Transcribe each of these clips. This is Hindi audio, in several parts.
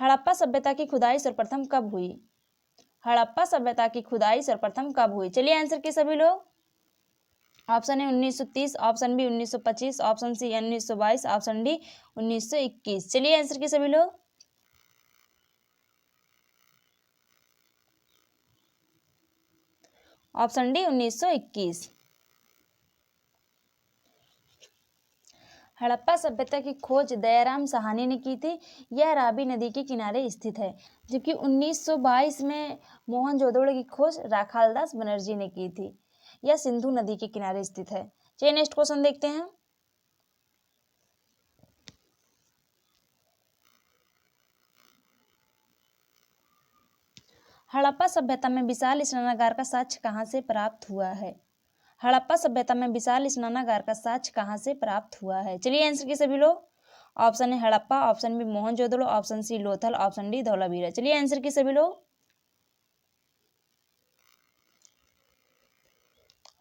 हड़प्पा सभ्यता की खुदाई सर्वप्रथम कब हुई? हड़प्पा सभ्यता की खुदाई सर्वप्रथम कब हुई? चलिए आंसर की सभी लोग। ऑप्शन है 1930, option B 1925, option C 1922, option D 1921। चलिए आंसर की सभी लोग। Option D 1921। हड़प्पा सभ्यता की खोज दयाराम साहनी ने की थी। यह रावी नदी के किनारे स्थित है। जबकि 1922 में मोहनजोदड़ो की खोज राखालदास बनर्जी ने की थी। यह सिंधु नदी के किनारे स्थित है। चलिए नेक्स्ट क्वेश्चन देखते हैं। हड़प्पा सभ्यता में विशाल स्नानागार का साक्ष्य कहाँ से प्राप्त हुआ है? हड़प्पा सभ्यता में विशाल स्नानागार का साक्ष्य कहाँ से प्राप्त हुआ है? चलिए आंसर की सभी लोग। ऑप्शन है Harappa, option B Mohenjodaro, option C Lothal, option D Dholavira. चलिए आंसर की सभी लोग।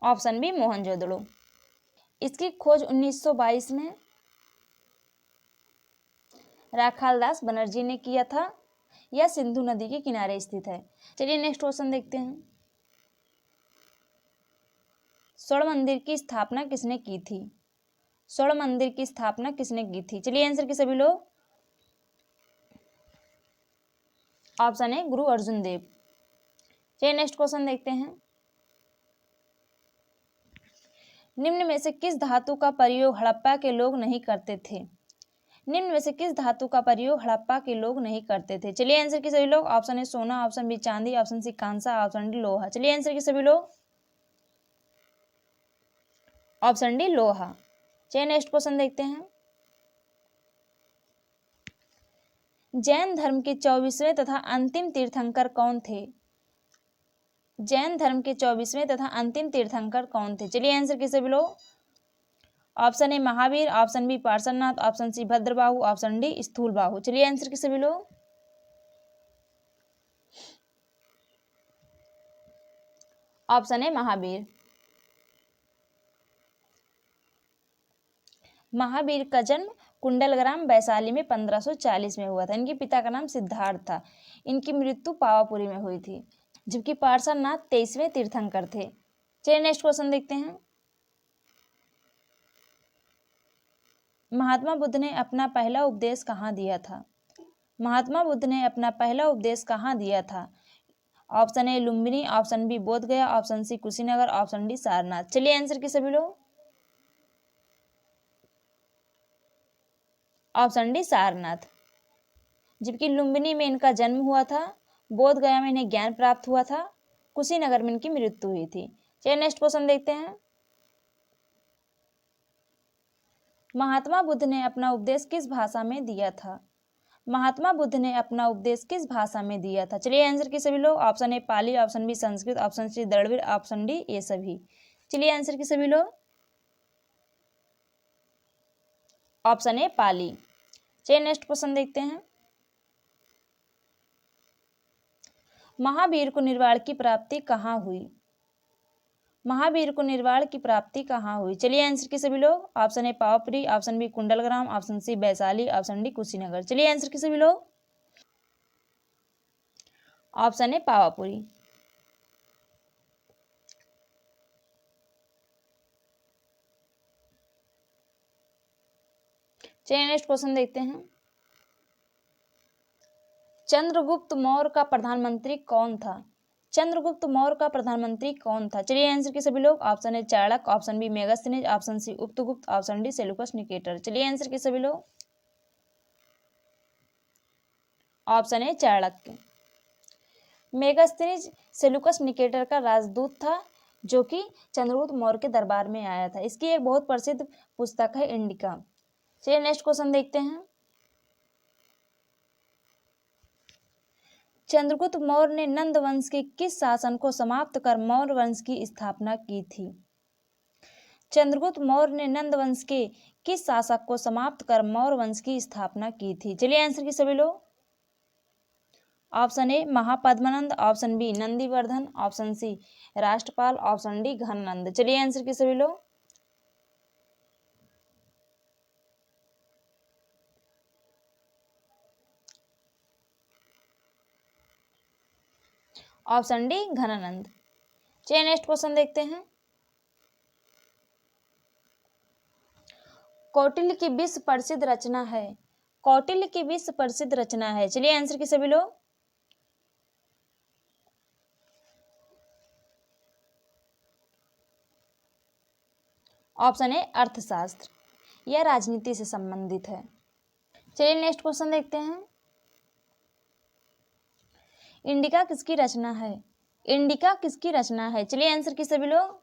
Option B Mohenjodaro. इसकी खोज 1922 में राखालदास बनर्जी ने किया था। यह सिंधु नदी के किनारे स्थित है। चलिए नेक्स्ट क्वेश्चन देखते हैं। स्वर्ण मंदिर की स्थापना किसने की थी? स्वर्ण मंदिर की स्थापना किसने की थी? चलिए आंसर की सभी लोग। ऑप्शन है गुरु अर्जुन देव। चलिए नेक्स्ट क्वेश्चन देखते हैं। निम्न में से किस धातु का प्रयोग हड़प्पा के लोग नहीं करते थे? निम्न में से किस धातु का प्रयोग हड़प्पा के लोग नहीं करते थे? चलिए आंसर की सभी लोग। ऑप्शन है सोना, ऑप्शन बी चांदी, ऑप्शन सी कांसा, ऑप्शन डी लोहा। चलिए आंसर की सभी लोग। ऑप्शन डी लोहा। चलिए नेक्स्ट क्वेश्चन देखते हैं। जैन धर्म के 24वें तथा अंतिम तीर्थंकर कौन थे? जैन धर्म के 24वें तथा अंतिम तीर्थंकर कौन थे? चलिए आंसर की सभी लोग। Option A Mahavir, option B Parshvanath, option C Bhadrabahu, option D Sthulabahu. चलिए आंसर की सभी लोग। ऑप्शन है महावीर। महावीर का जन्म कुंडलग्राम वैशाली में 1540 में हुआ था। इनके पिता का नाम सिद्धार्थ था। इनकी मृत्यु पावापुरी में हुई थी। जबकि पार्श्वनाथ 23वें तीर्थंकर थे। चलिए नेक्स्ट क्वेश्चन देखते हैं। महात्मा बुद्ध ने अपना पहला उपदेश कहाँ दिया था? महात्मा बुद्ध ने अपना पहला उपदेश कहाँ दिया था? Option A Lumbini, option B Bodh Gaya, option C Kushinagar, option D Sarnath. चलिए आंसर की सभी लोग। Option D Sarnath. जबकि लुम्बिनी में इनका जन्म हुआ था, बोध गया में इन्हें ज्ञान प्राप्त हुआ था, कुशीनगर में इनकी मृत्यु हुई थी। चलिए नेक्स्ट क्वेश्चन देखते हैं। महात्मा बुद्ध ने अपना उपदेश किस भाषा में दिया था? महात्मा बुद्ध ने अपना उपदेश किस भाषा में दिया था? चलिए आंसर की सभी लोग। Option A Pali, option B Sanskrit, option C Dravid, option D ये सभी। चलिए आंसर की सभी लोग। Option A Pali. चलिए नेक्स्ट क्वेश्चन देखते हैं। महावीर को निर्वाण की प्राप्ति कहाँ हुई? महावीर को निर्वाण की प्राप्ति कहाँ हुई? चलिए आंसर की सभी लोग। Option A Pavapuri, option B Kundalgram, option C Vaishali, option D Kushinagar. चलिए आंसर की सभी लोग। Option A Pavapuri. चलिए नेक्स्ट क्वेश्चन देखते हैं। चंद्रगुप्त मौर्य का प्रधानमंत्री कौन था? चंद्रगुप्त मौर्य का प्रधानमंत्री कौन था? चलिए आंसर की सभी लोग। Option A Chanakya, option B Megasthenes, option C Upatugupta, option D Seleucus Nicator. चलिए आंसर की सभी लोग। Option A Chanakya. Megasthenes Seleucus Nicator का राजदूत था, जो कि चंद्रगुप्त मौर्य के दरबार में आया था। इसकी एक बहुत प्रसिद्ध पुस्तक है इंडिका। चलिए नेक्स्ट क्वेश्चन देखते हैं। चंद्रगुप्त मौर्य ने नंद वंश के किस शासन को समाप्त कर मौर्य वंश की स्थापना की थी? चंद्रगुप्त मौर्य ने नंद वंश के किस शासक को समाप्त कर मौर्य वंश की स्थापना की थी? चलिए आंसर की सभी लोग। Option A Mahapadmanand, option B Nandivardhan, option C Rashtrapal, option D Ghananand. चलिए आंसर की सभी लोग। Option D Ghananand. चलिए नेक्स्ट क्वेश्चन देखते हैं। कौटिल्य की विश्व प्रसिद्ध रचना है। कौटिल्य की विश्व प्रसिद्ध रचना है। चलिए आंसर की सभी लोग। ऑप्शन ए अर्थशास्त्र, यह राजनीति से संबंधित है। चलिए नेक्स्ट क्वेश्चन देखते हैं। इंडिका किसकी रचना है। इंडिका किसकी रचना है। चलिए आंसर की सभी लोग।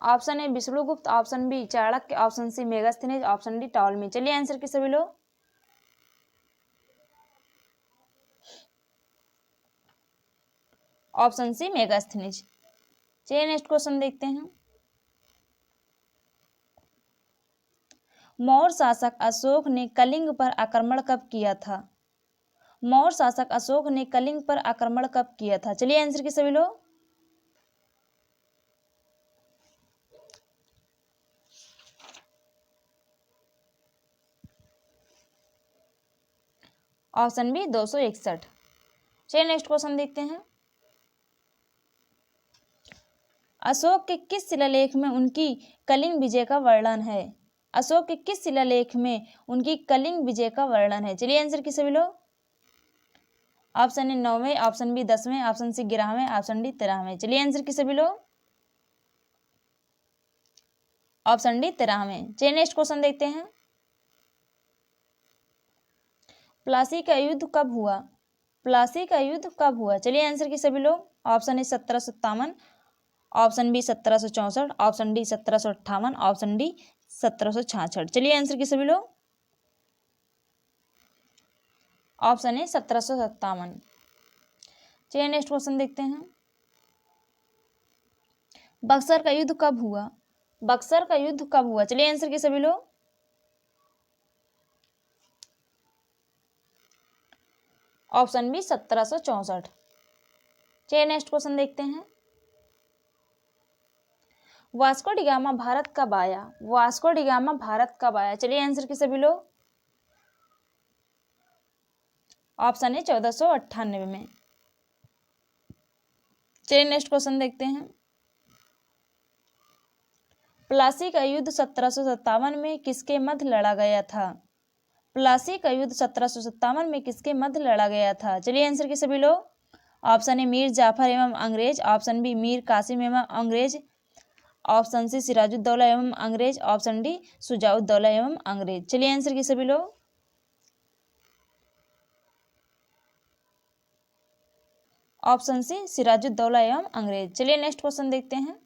Option A Vishnugupta, option B Chanakya, option C Megasthenes, option D Ptolemy. चलिए आंसर की सभी लोग। Option C Megasthenes. चलिए नेक्स्ट क्वेश्चन देखते हैं। मौर्य शासक अशोक ने कलिंग पर आक्रमण कब किया था। मौर्य शासक अशोक ने कलिंग पर आक्रमण कब किया था। चलिए आंसर की सभी लोग। Option B 261। चलिए नेक्स्ट क्वेश्चन देखते हैं। अशोक के किस शिलालेख में उनकी कलिंग विजय का वर्णन है। अशोक के किस शिलालेख में उनकी कलिंग विजय का वर्णन है। चलिए आंसर की सभी लोग। ऑप्शन ए 9वें, ऑप्शन बी 10वें, ऑप्शन सी 11वें, ऑप्शन डी 13वें। चलिए आंसर की सभी लोग। ऑप्शन डी 13वें। चलिए नेक्स्ट क्वेश्चन देखते हैं। प्लासी का युद्ध कब हुआ। प्लासी का युद्ध कब हुआ। चलिए आंसर की सभी लोग। Option A 1757, option B 1764, option D 1758, option D 1766। चलिए आंसर की सभी लोग। Option A 1757। चलिए नेक्स्ट क्वेश्चन देखते हैं। बक्सर का युद्ध कब हुआ। बक्सर का युद्ध कब हुआ। चलिए आंसर की सभी लोग। Option B 1764। चलिए नेक्स्ट क्वेश्चन देखते हैं। वास्को डी गामा भारत कब आया। वास्को डी गामा भारत कब आया। चलिए आंसर की सभी लोग। ऑप्शन है 1498 में। चलिए नेक्स्ट क्वेश्चन देखते हैं। प्लासी का युद्ध 1757 में किसके मध्य लड़ा गया था। प्लासी का युद्ध 1757 में किसके मध्य लड़ा गया था। चलिए आंसर की सभी लोग। ऑप्शन ए मीर जाफर एवं अंग्रेज, ऑप्शन बी मीर कासिम एवं अंग्रेज, ऑप्शन सी सिराजुद्दौला एवं अंग्रेज, ऑप्शन डी शुजाउद्दौला एवं अंग्रेज। चलिए आंसर की सभी लोग। ऑप्शन सी सिराजुद्दौला एवं अंग्रेज। चलिए नेक्स्ट क्वेश्चन देखते हैं।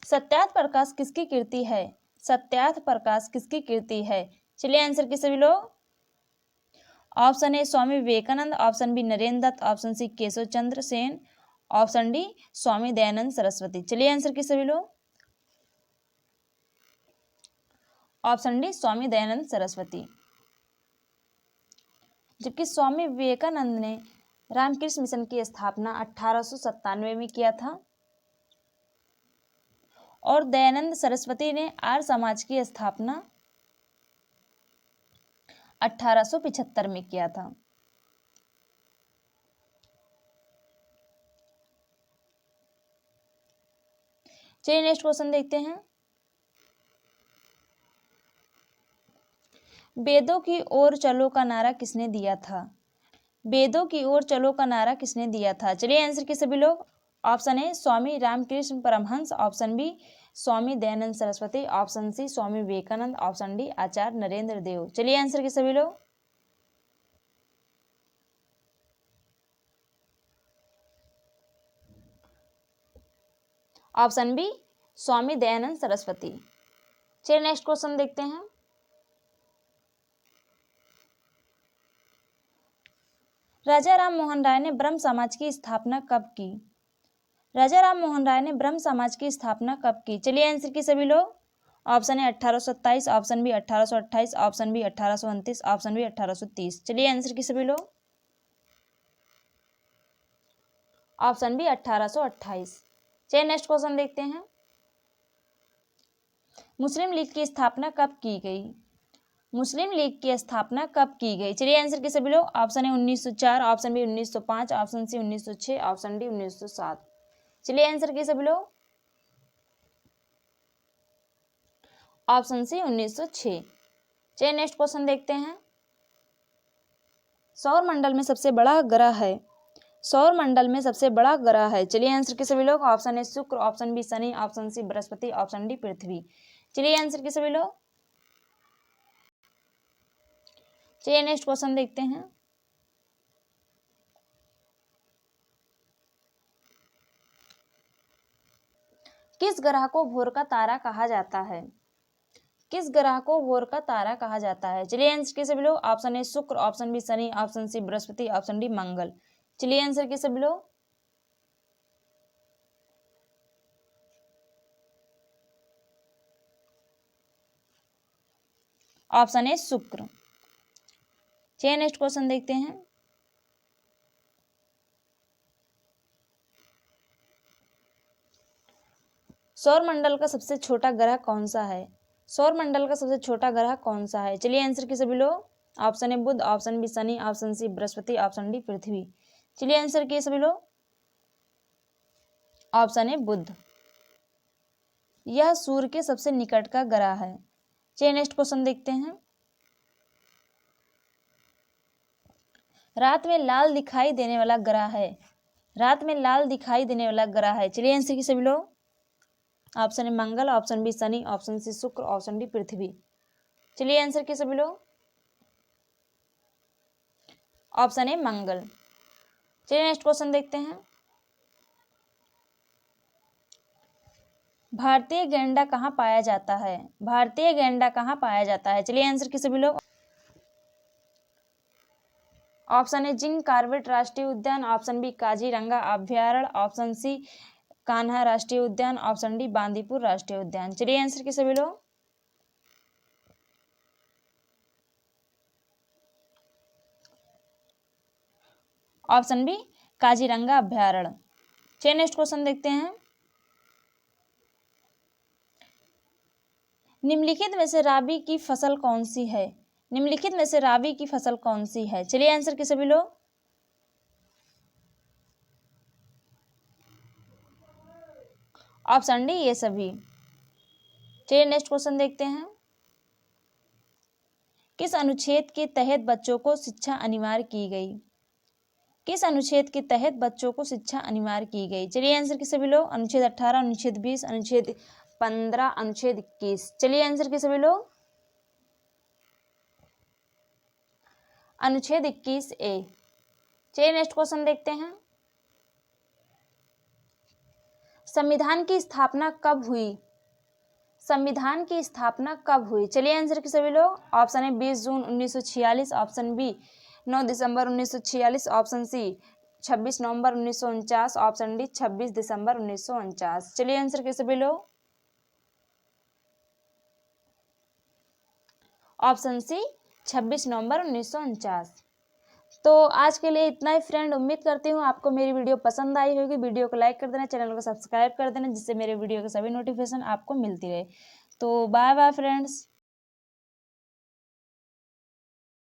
सत्यार्थ प्रकाश किसकी कृति है। सत्यार्थ प्रकाश किसकी कृति है। चलिए आंसर की सभी लोग। Option A Swami Vivekananda, option B Narendra Dutt, option C Keshab Chandra Sen, option D Swami Dayanand Saraswati. चलिए आंसर की सभी लोग। Option D Swami Dayanand Saraswati. जबकि स्वामी विवेकानंद ने रामकृष्ण मिशन की स्थापना 1897 में किया था और दयानंद सरस्वती ने आर्य समाज की स्थापना 1875 में किया था। चलिए नेक्स्ट क्वेश्चन देखते हैं। वेदों की ओर चलो का नारा किसने दिया था। वेदों की ओर चलो का नारा किसने दिया था। चलिए आंसर की सभी लोग। Option A Swami Ramakrishna Paramhansa, option B Swami Dayanand Saraswati, option C Swami Vivekananda, option D Acharya Narendra Dev. चलिए आंसर की सभी लोग। Option B Swami Dayanand Saraswati. चलिए नेक्स्ट क्वेश्चन देखते हैं। राजा राम मोहन राय ने ब्रह्म समाज की स्थापना कब की। राजा राम मोहन राय ने ब्रह्म समाज की स्थापना कब की। चलिए आंसर की सभी लोग। ऑप्शन है 1827, option B 1828, option B 1829, option B 1830। चलिए आंसर की सभी लोग। Option B 1828। चलिए नेक्स्ट क्वेश्चन देखते हैं। मुस्लिम लीग की स्थापना कब की गई। मुस्लिम लीग की स्थापना कब की गई? चलिए आंसर के सभी लोग। ऑप्शन है 1904, option B 1905, option C 1906, option D 1907। चलिए आंसर के सभी लोग। Option C 1906। चलिए नेक्स्ट क्वेश्चन देखते हैं। सौर मंडल में सबसे बड़ा ग्रह है। सौर मंडल में सबसे बड़ा ग्रह है। चलिए आंसर के सभी लोग। Option A Shukra, option B Shani, option C Brihaspati, option D Prithvi. चलिए आंसर के सभी लोग। चलिए नेक्स्ट क्वेश्चन देखते हैं। किस ग्रह को भोर का तारा कहा जाता है? किस ग्रह को भोर का तारा कहा जाता है? चलिए आंसर के सभी लोग। Option A Shukra, option B Shani, option C Brihaspati, option D Mangal. चलिए आंसर के सभी लोग। ऑप्शन ए शुक्र। चलिए नेक्स्ट क्वेश्चन देखते हैं। सौर मंडल का सबसे छोटा ग्रह कौन सा है? सौर मंडल का सबसे छोटा ग्रह कौन सा है? चलिए आंसर के सभी लोग। Option A Budh, option B Shani, option C Brihaspati, option D Prithvi. चलिए आंसर किए सभी लोग। Option A Budh. यह सूर्य के सबसे निकट का ग्रह है। चलिए नेक्स्ट क्वेश्चन देखते हैं। रात में लाल दिखाई देने वाला ग्रह है। रात में लाल दिखाई देने वाला ग्रह है। चलिए आंसर की सभी लोग। Option A Mangal, option B Shani, option C Shukra, option D Prithvi. चलिए आंसर की सभी लोग। Option A Mangal. चलिए नेक्स्ट क्वेश्चन देखते हैं। भारतीय गैंडा कहाँ पाया जाता है? भारतीय गैंडा कहाँ पाया जाता है? चलिए आंसर की सभी लोग। ऑप्शन ए जिम कॉर्बेट राष्ट्रीय उद्यान, ऑप्शन बी काजीरंगा अभ्यारण्य, ऑप्शन सी कान्हा राष्ट्रीय उद्यान, ऑप्शन डी बांदीपुर राष्ट्रीय उद्यान। चलिए आंसर के सभी लोग। ऑप्शन बी काजीरंगा अभ्यारण्य। चलिए नेक्स्ट क्वेश्चन देखते हैं। निम्नलिखित में से राबी की फसल कौन सी है? निम्नलिखित में से राबी की फसल कौन सी है? चलिए आंसर के सभी लोग। ऑप्शन डी ये सभी। चलिए नेक्स्ट क्वेश्चन देखते हैं। किस अनुच्छेद के तहत बच्चों को शिक्षा अनिवार्य की गई? किस अनुच्छेद के तहत बच्चों को शिक्षा अनिवार्य की गई? चलिए आंसर के सभी लोग। अनुच्छेद 18, अनुच्छेद 20, अनुच्छेद 15, अनुच्छेद 21। चलिए आंसर के सभी लोग। अनुच्छेद 21 ए। चलिए नेक्स्ट क्वेश्चन देखते हैं। संविधान की स्थापना कब हुई? संविधान की स्थापना कब हुई? चलिए आंसर के सभी लोग। ऑप्शन ए 20 जून 1946, ऑप्शन बी 9 दिसंबर 1946, ऑप्शन सी 26 नवंबर 1949, ऑप्शन डी 26 दिसंबर 1949। चलिए आंसर के सभी लोग। ऑप्शन सी 26 नवंबर 1949। तो आज के लिए इतना ही फ्रेंड। उम्मीद करती हूँ आपको मेरी वीडियो पसंद आई होगी। वीडियो को लाइक कर देना, चैनल को सब्सक्राइब कर देना, जिससे मेरे वीडियो के सभी नोटिफिकेशन आपको मिलती रहे। तो बाय बाय फ्रेंड्स।